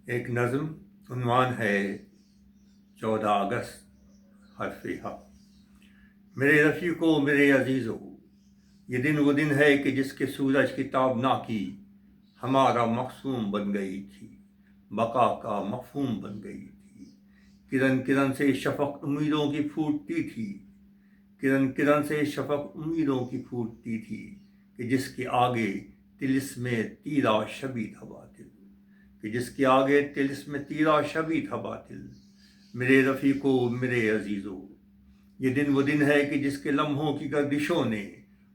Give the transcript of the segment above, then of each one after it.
ایک نظم عنوان ہے 14 اگست حرف ح۔ میرے رفیقو میرے عزیزو، یہ دن وہ دن ہے کہ جس کے سورج کی تابنا کی ہمارا مقصوم بن گئی تھی، بقا کا مفہوم بن گئی تھی۔ کرن کرن سے شفق امیدوں کی پھوٹتی تھی، کرن کرن سے شفق امیدوں کی پھوٹتی تھی کہ جس کے آگے طلسم تیرا شبی تھا باطل، کہ جس کے آگے طلسم تیرا شبی تھا باطل۔ میرے رفیقو میرے عزیزو، یہ دن وہ دن ہے کہ جس کے لمحوں کی گردشوں نے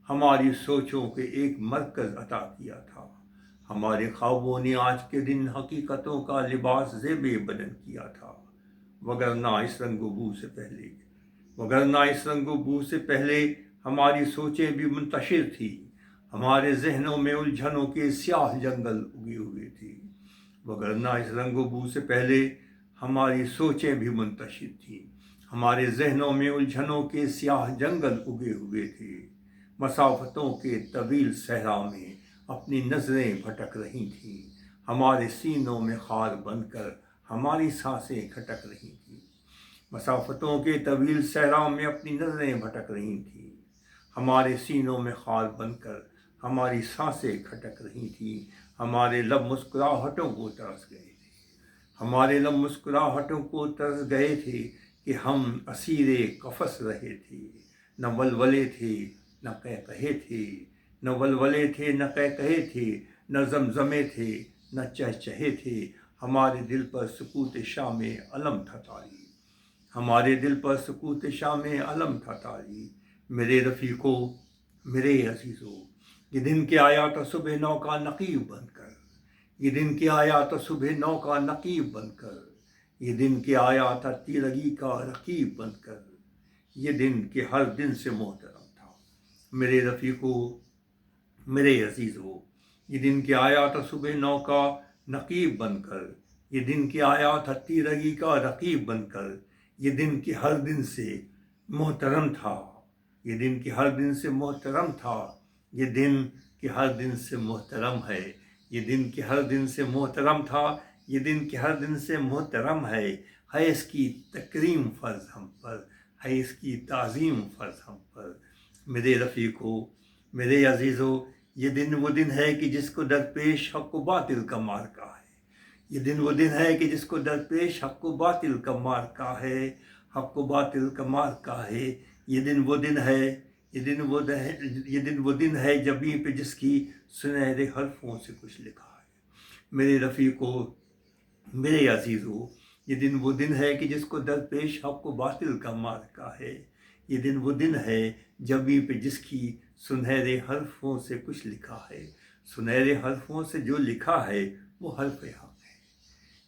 ہماری سوچوں کے ایک مرکز عطا کیا تھا۔ ہمارے خوابوں نے آج کے دن حقیقتوں کا لباس زیب بدن کیا تھا، وگرنہ اس رنگ و بو سے پہلے ہماری سوچیں بھی منتشر تھی، ہمارے ذہنوں میں الجھنوں کے سیاہ جنگل اگے ہوئے تھے، وگرنہ اس رنگ و بو سے پہلے ہماری سوچیں بھی منتشر تھیں، ہمارے ذہنوں میں الجھنوں کے سیاہ جنگل اگے ہوئے تھے۔ مسافتوں کے طویل صحرا میں اپنی نظریں بھٹک رہی تھیں، ہمارے سینوں میں خار بن کر ہماری سانسیں کھٹک رہی تھیں۔ مسافتوں کے طویل صحرا میں اپنی نظریں بھٹک رہی تھیں، ہمارے سینوں میں خار بن کر ہماری سانسیں کھٹک رہی تھیں۔ ہمارے لب مسکراہٹوں کو ترس گئے تھے، ہمارے لب مسکراہٹوں کو ترس گئے تھے کہ ہم اسیر قفس رہے تھے۔ نہ ولولے تھے نہ قہقہے تھے، نہ ولولے تھے نہ قہقہے تھے، نہ زمزمے تھے نہ چہچہے تھے۔ ہمارے دل پر سکوت شام علم تھا طاری، ہمارے دل پر سکوت شام علم تھا طاری۔ میرے رفیقو میرے عزیزو، یہ دن کہ آیا تھا صبح نو کا نقیب بن کر، یہ دن کہ آیا تھا صبح نو کا نقیب بن کر، یہ دن کہ آیا تھا تیرگی کا رقیب بن کر، یہ دن کہ ہر دن سے محترم تھا۔ میرے رفیقو میرے عزیزو، یہ دن کہ آیا تھا صبح نو کا نقیب بن کر، یہ دن کہ آیا تھا تیرگی کا رقیب بن کر، یہ دن کہ ہر دن سے محترم تھا، یہ دن کہ ہر دن سے محترم تھا، یہ دن کہ ہر دن سے محترم ہے، یہ دن کہ ہر دن سے محترم تھا، یہ دن کہ ہر دن سے محترم ہے۔ ہے اس کی تکریم فرض ہم پر، ہے اس کی تعظیم فرض ہم پر۔ میرے رفیقو میرے عزیزو، یہ دن وہ دن ہے کہ جس کو درپیش حق و باطل کا مارکا ہے، یہ دن وہ دن ہے کہ جس کو درپیش حق و باطل کا مارکا ہے، حق و باطل کا مارکا ہے۔ یہ دن وہ دن ہے، یہ دن وہ دن ہے جبیں پہ جس کی سنہرے حرفوں سے کچھ لکھا ہے۔ میرے رفیقو میرے عزیزو، یہ دن وہ دن ہے کہ جس کو درپیش حق و باطل کا مارکا ہے، یہ دن وہ دن ہے جبیں پہ جس کی سنہرے حرفوں سے کچھ لکھا ہے۔ سنہرے حرفوں سے جو لکھا ہے وہ حرف حق ہے۔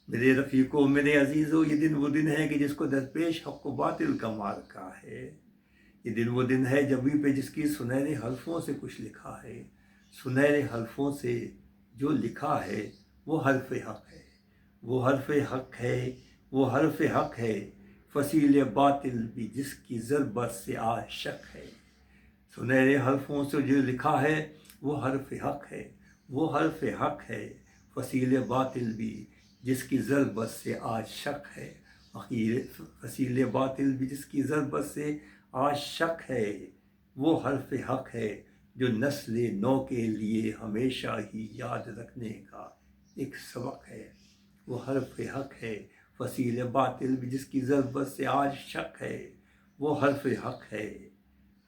میرے رفیقو میرے عزیزو، یہ دن وہ دن ہے کہ جس کو درپیش حق و باطل کا مارکا ہے، یہ دن وہ دن ہے جبیں پہ جس کی سنہرے حرفوں سے کچھ لکھا ہے۔ سنہرے حرفوں سے جو لکھا ہے وہ حرف حق ہے، وہ حرف حق ہے، وہ حرف حق ہے۔ فصیل باطل بھی جس کی ضربت سے آج شک ہے۔ سنہرے حرفوں سے جو لکھا ہے وہ حرف حق ہے، وہ حرف حق ہے۔ فصیل باطل بھی جس کی ضربت سے آج شک ہے، فصیل باطل بھی جس کی ضربت سے آج شک ہے، وہ حرف حق ہے جو نسل نو کے لیے ہمیشہ ہی یاد رکھنے کا ایک سبق ہے۔ وہ حرف حق ہے، فصیل باطل بھی جس کی ضربت سے آج شک ہے، وہ حرف حق ہے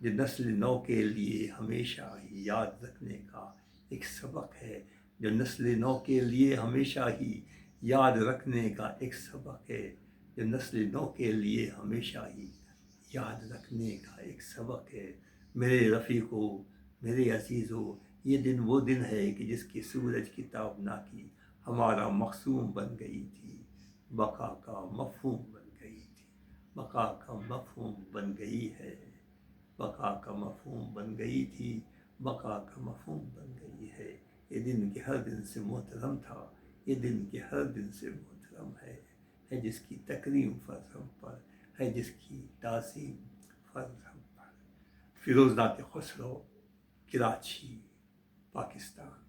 جو نسل نو کے لیے ہمیشہ ہی یاد رکھنے کا ایک سبق ہے، جو نسل نو کے لیے ہمیشہ ہی یاد رکھنے کا ایک سبق ہے، جو نسل نو کے لیے ہمیشہ ہی یاد رکھنے کا ایک سبق ہے۔ میرے رفیقو میرے عزیزو، یہ دن وہ دن ہے کہ جس کی سورج کی تابنا کی ہمارا مقصوم بن گئی تھی، بقا کا مفہوم بن گئی تھی، بقا کا مفہوم بن گئی ہے، بقا کا مفہوم بن گئی تھی، بقا کا مفہوم بن گئی ہے۔ یہ دن کہ ہر دن سے محترم تھا، یہ دن کہ ہر دن سے محترم ہے جس کی تکریم فرض ہم پر، ہے جس کی تعظیم فرض ہم پر۔ فیروز نات خسرو، کراچی، پاکستان۔